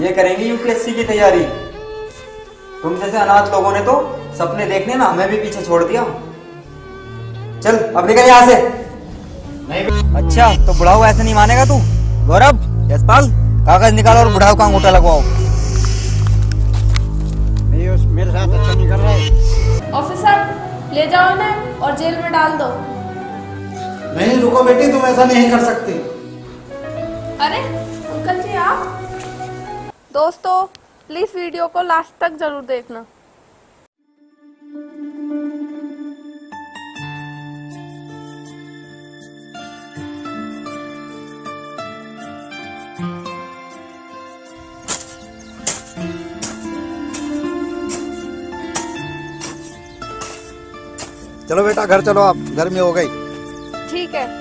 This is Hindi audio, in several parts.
ये करेंगे यूपीएससी की तैयारी। तुम जैसे अनाथ लोगों ने तो सपने देखने ना हमें भी पीछे छोड़ दिया। चल अब निकल यहाँ से। नहीं। अच्छा तो बुढ़ाऊ ऐसे नहीं मानेगा तू। गौरव, यशपाल, कागज निकालो और बुढ़ाऊ का अंगूठा लगवाओ। नहीं, मेरे साथ अच्छा नहीं कर रहा है। ऑफिसर ले जाओ इन्हें और जेल में डाल दो। नहीं रुको बेटी, तुम ऐसा नहीं कर सकती। अरे अंकल जी आप। दोस्तों प्लीज वीडियो को लास्ट तक जरूर देखना। चलो बेटा घर चलो, आप गर्मी हो गई। ठीक है।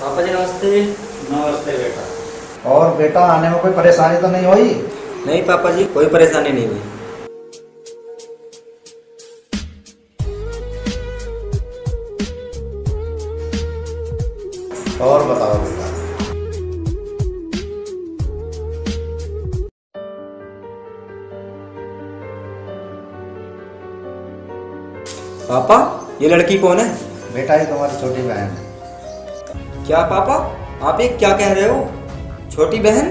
पापा जी नमस्ते। नमस्ते बेटा। और बेटा आने में कोई परेशानी तो नहीं हुई? नहीं पापा जी, कोई परेशानी नहीं हुई। और बताओ बेटा। पापा ये लड़की कौन है? बेटा ये तुम्हारी छोटी बहन है। क्या पापा आप ये क्या कह रहे हो? छोटी बहन?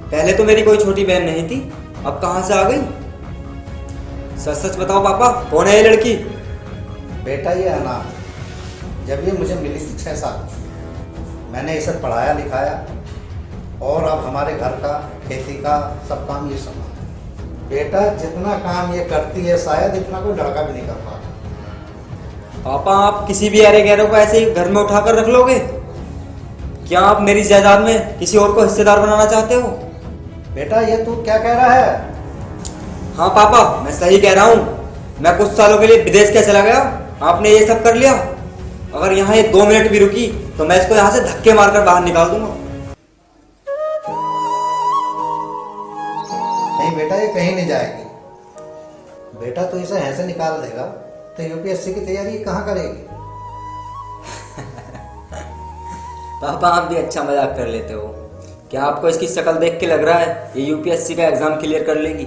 पहले तो मेरी कोई छोटी बहन नहीं थी, अब कहां से आ गई? सच सच बताओ पापा, कौन है ये लड़की? बेटा ये अनाथ है। जब ये मुझे मिली थी 6 साल की, मैंने इसे पढ़ाया लिखाया और अब हमारे घर का खेती का सब काम ये संभाला। बेटा जितना काम ये करती है शायद इतना कोई लड़का भी नहीं कर पाता। पापा आप किसी भी अरे गहरे को ऐसे ही घर में उठाकर रख लोगे? क्या आप मेरी जायदाद में किसी और को हिस्सेदार बनाना चाहते हो? बेटा ये तू क्या कह रहा है? हाँ पापा मैं सही कह रहा हूँ। मैं कुछ सालों के लिए विदेश क्या चला गया, आपने ये सब कर लिया। अगर यहाँ ये 2 मिनट भी रुकी तो मैं इसको यहाँ से धक्के मारकर बाहर निकाल दूंगा। नहीं बेटा ये कहीं नहीं जाएगी। बेटा तू इसे ऐसे निकाल देगा तो यूपीएससी की तैयारी कहाँ करेगी? पापा आप भी अच्छा मजाक कर लेते हो। क्या आपको इसकी शक्ल देख के लग रहा है ये यूपीएससी का एग्जाम क्लियर कर लेगी?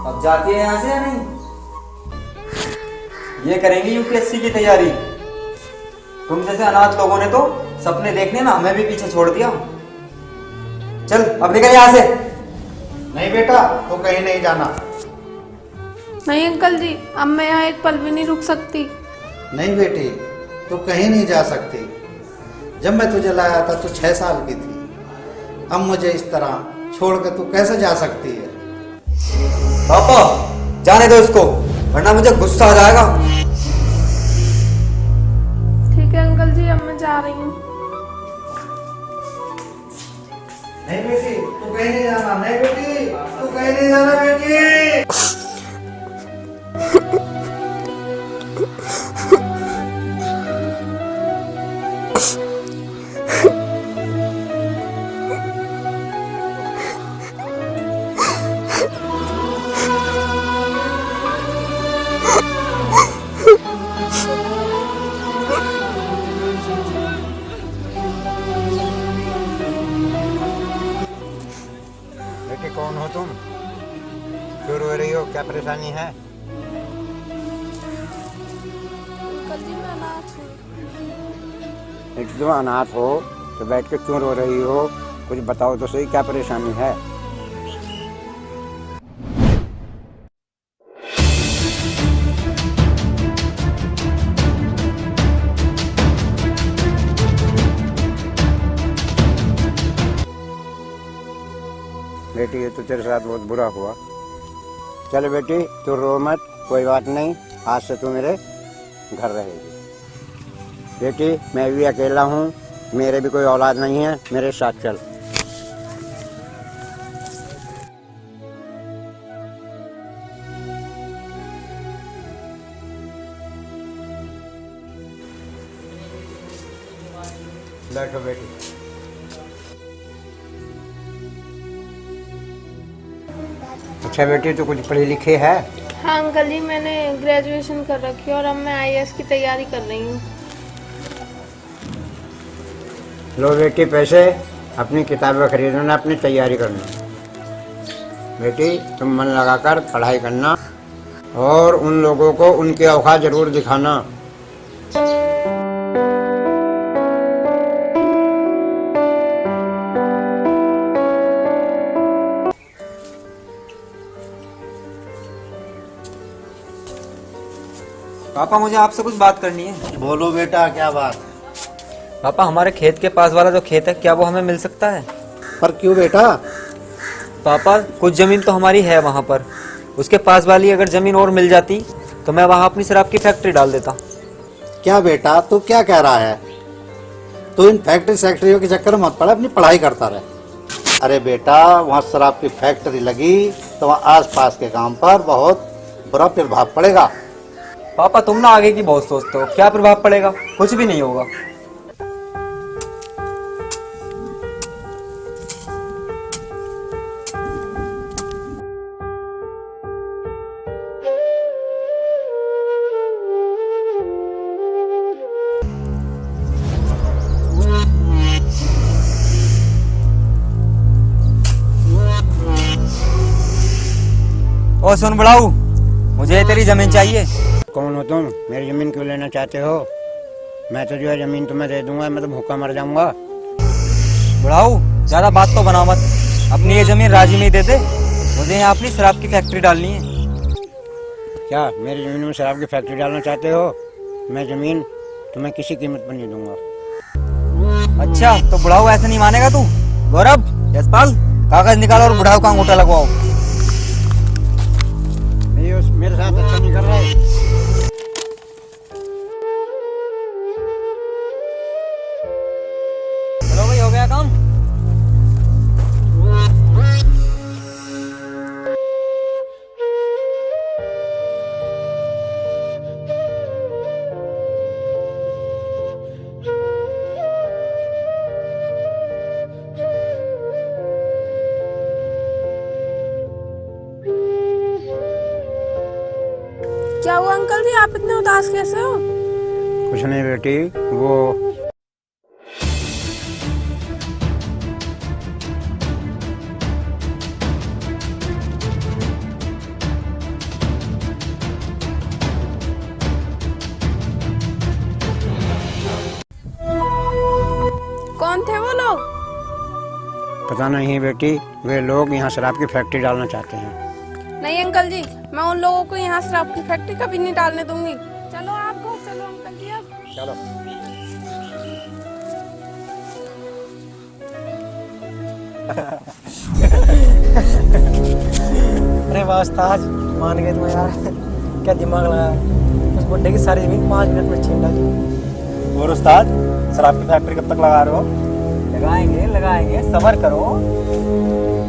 अब जाती है यहाँ से या नहीं? ये करेंगे यूपीएससी की तैयारी। तुम जैसे अनाथ लोगों ने तो सपने देखने ना हमें भी पीछे छोड़ दिया। चल अब निकल यहाँ से। नहीं बेटा तो कहीं नहीं जाना। नहीं अंकल जी, अब मैं यहाँ एक पल भी नहीं रुक सकती। नहीं बेटी तू कहीं नहीं जा सकती। जब मैं तुझे लाया था तू 6 साल की थी, अब मुझे इस तरह छोड़ के तू कैसे जा सकती है? पापा जाने दो इसको, वरना मुझे गुस्सा आ जाएगा। ठीक है अंकल जी, अब मैं जा रही हूँ। नहीं बेटी तू कहीं नहीं जाना। नहीं बेटी तू कहीं नहीं जाना बेटी। क्या परेशानी है? अंकल जी मैं अनाथ हूँ। एकदम अनाथ हो तो बैठ के क्यों रो रही हो? कुछ बताओ तो सही, क्या परेशानी है? बेटी ये तो तेरे साथ बहुत बुरा हुआ। चल बेटी तू रो मत, कोई बात नहीं, आज से तू मेरे घर रहेगी। बेटी मैं भी अकेला हूँ, मेरे भी कोई औलाद नहीं है, मेरे साथ चल। बैठो बेटी। अच्छा बेटी तो कुछ पढ़ी लिखी है? हाँ अंकल जी मैंने ग्रेजुएशन कर रखी है और अब मैं आईएएस की तैयारी कर रही हूँ। लो बेटी पैसे, अपनी किताबें खरीदना, अपनी तैयारी करना। बेटी तुम मन लगाकर पढ़ाई करना और उन लोगों को उनकी औकात जरूर दिखाना। पापा मुझे आपसे कुछ बात करनी है। बोलो बेटा, क्या बात? पापा हमारे खेत के पास वाला जो खेत है क्या वो हमें मिल सकता है? पर क्यों बेटा? पापा कुछ जमीन तो हमारी है वहाँ पर, उसके पास वाली अगर जमीन और मिल जाती तो मैं वहाँ अपनी शराब की फैक्ट्री डाल देता। क्या बेटा तू क्या कह रहा है? तू इन फैक्ट्री सैक्ट्रियों के चक्कर में मत पड़ा, अपनी पढ़ाई करता रहे। अरे बेटा वहाँ शराब की फैक्ट्री लगी तो वहाँ आस पास के गांव पर बहुत बुरा प्रभाव पड़ेगा। पापा तुम ना आगे की बहुत सोचते हो, क्या प्रभाव पड़ेगा? कुछ भी नहीं होगा। ओ सुन बुढ़ाऊ, मुझे तेरी जमीन चाहिए। कौन हो तुम? मेरी जमीन क्यों लेना चाहते हो? मैं तो जो है जमीन तुम्हें दे दूंगा, मैं तो भूखा मर जाऊंगा। बुढ़ाऊ ज्यादा बात तो बना मत, अपनी ये जमीन राजी में ही दे दे, मुझे यहाँ अपनी शराब की फैक्ट्री डालनी है। क्या मेरी जमीन में शराब की फैक्ट्री डालना चाहते हो? मैं जमीन तुम्हें किसी कीमत पर नहीं दूंगा। अच्छा तो बुढ़ाऊ ऐसे नहीं मानेगा तू? गौरव, यशपाल, कागज निकालो और बुढ़ाऊ का अंगूठा लगवाओ। मेरे साथ अच्छा नहीं कर रहे। चलो भाई हो गया काम। क्या हुआ अंकल जी, आप इतने उदास कैसे हो? कुछ नहीं बेटी, वो कौन थे वो लोग? पता नहीं बेटी, वे लोग यहाँ शराब की फैक्ट्री डालना चाहते हैं। नहीं अंकल जी, मैं उन लोगों को यहाँ शराब की फैक्ट्री कभी नहीं डालने दूंगी। चलो आप घर चलो अंकल जी अब। चलो। अरे वाह उस्ताद, मान गए तुम यार। क्या दिमाग लगाया, उस बुड्ढे की सारी जमीन 5 मिनट में छीन डाली। और उस्ताद शराब की फैक्ट्री कब तक लगा रहे हो? लगाएंगे लगाएंगे, सब्र करो,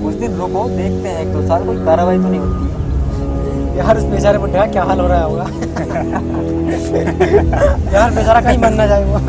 कुछ दिन रुको, देखते हैं 1-2 साल कोई कार्रवाई तो नहीं होती है। यार उस बेचारे बुड्ढे का क्या हाल हो रहा होगा। यार बेचारा कहीं मर ना जाए वो।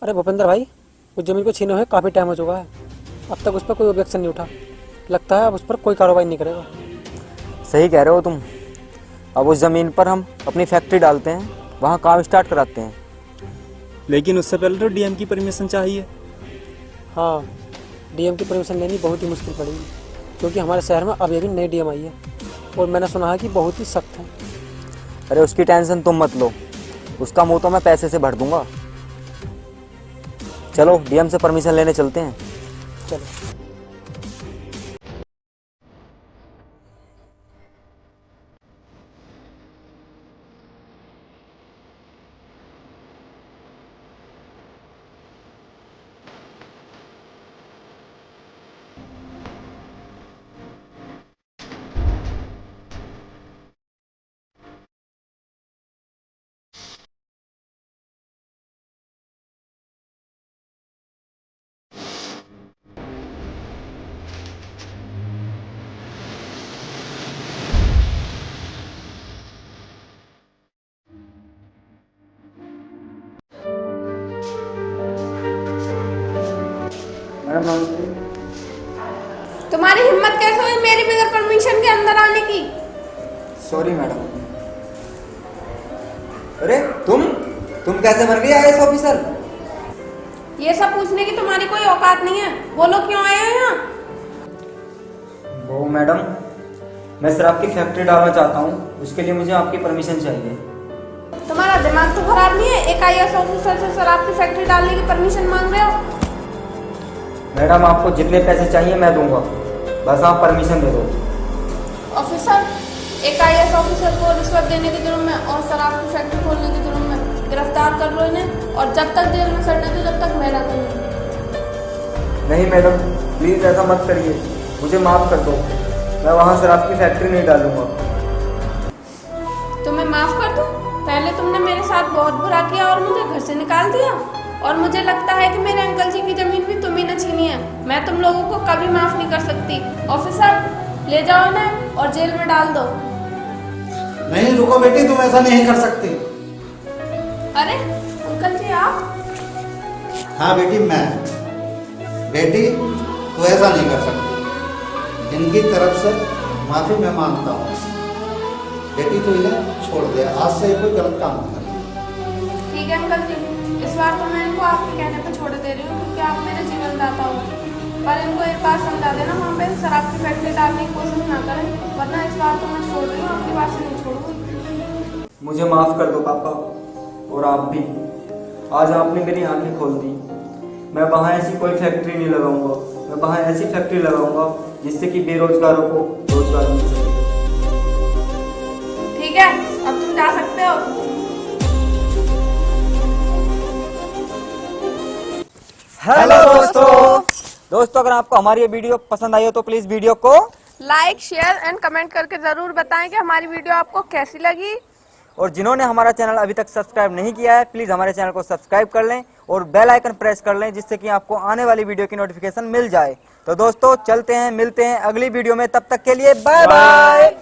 अरे भूपेंद्र भाई, उस जमीन को छीने हुए काफ़ी टाइम हो चुका है, अब तक उस पर कोई ऑब्जेक्शन नहीं उठा। लगता है अब उस पर कोई कार्रवाई नहीं करेगा। सही कह रहे हो तुम। अब उस ज़मीन पर हम अपनी फैक्ट्री डालते हैं, वहाँ काम स्टार्ट कराते हैं। लेकिन उससे पहले तो डीएम की परमिशन चाहिए। हाँ, डीएम की परमिशन लेनी बहुत ही मुश्किल पड़ेगी, क्योंकि हमारे शहर में अब भी नई डीएम आई है और मैंने सुना है कि बहुत ही सख्त है। अरे उसकी टेंशन तुम मत लो, उसका मुंह तो मैं पैसे से भर दूंगा। चलो डीएम से परमिशन लेने चलते हैं। चलो। तुम्हारी हिम्मत कैसे हुई मेरी बगैर परमिशन के अंदर आने की? Sorry madam. अरे तुम कैसे बन गई आईएएस ऑफिसर? ये सब पूछने की तुम्हारी कोई औकात नहीं है। बोलो क्यों आए हो यहाँ? वो मैडम, मैं शराब की फैक्ट्री डालना चाहता हूँ, उसके लिए मुझे आपकी परमिशन चाहिए। तुम्हारा दिमाग तो खराब नहीं है? एक आईएएस ऑफिसर से शराब की फैक्ट्री डालने की परमिशन मांग रहे हो? मैडम आपको जितने पैसे चाहिए मैं दूंगा, बस आप परमिशन दे दो। ऑफिसर, एक आईएएस ऑफिसर को रिश्वत देने के जुर्म में और शराब की फैक्ट्री खोलने के जुर्म में गिरफ्तार कर लो इन्हें, और जब तक जेल में सड़ने दो तब तक मेरा करूँगी। नहीं मैडम, प्लीज ऐसा मत करिए, मुझे माफ कर दो। मैं वहाँ शराब की फैक्ट्री नहीं डालूंगा। तुम्हें माफ कर दूं? पहले तुमने मेरे साथ बहुत बुरा किया और मुझे घर से निकाल दिया, और मुझे लगता है कि मेरे अंकल जी की जमीन भी तुम ही ने छीनी है। मैं तुम लोगों को कभी माफ नहीं कर सकती। ऑफिसर, ले जाओ इन्हें और जेल में डाल दो। नहीं रुको बेटी, तुम ऐसा नहीं कर सकती। अरे अंकल जी आप? हाँ बेटी, मैं। बेटी तू ऐसा नहीं कर सकती, इनकी तरफ से माफी मैं मांगता हूँ। बेटी तू इन्हें छोड़ दे, आज से कोई गलत काम नहीं करना। ठीक है अंकल जी, इस बार तो मैं इनको आपके कहने पर छोड़ दे रही हूँ, क्योंकि आप मेरे जीवन दाता हो। पर इनको एक बार समझा देना, वहाँ पे शराब की फैक्ट्री डालने की कोशिश ना करें, वरना इस बार तो मैं छोड़ रही हूँ, आपकी बात से नहीं छोड़ूंगी। मुझे माफ कर दो पापा, और आप भी। आज आपने मेरी आंखें खोल दी। मैं वहाँ ऐसी कोई फैक्ट्री नहीं लगाऊंगा, मैं वहाँ ऐसी फैक्ट्री लगाऊंगा जिससे कि बेरोजगारों को रोजगार मिल सके। ठीक है, अब तुम जा सकते हो। हेलो दोस्तों, अगर आपको हमारी ये वीडियो पसंद आई हो तो प्लीज वीडियो को लाइक, शेयर एंड कमेंट करके जरूर बताएं कि हमारी वीडियो आपको कैसी लगी। और जिन्होंने हमारा चैनल अभी तक सब्सक्राइब नहीं किया है, प्लीज हमारे चैनल को सब्सक्राइब कर लें और बेल आइकन प्रेस कर लें, जिससे कि आपको आने वाली वीडियो की नोटिफिकेशन मिल जाए। तो दोस्तों चलते हैं, मिलते हैं अगली वीडियो में, तब तक के लिए बाय बाय।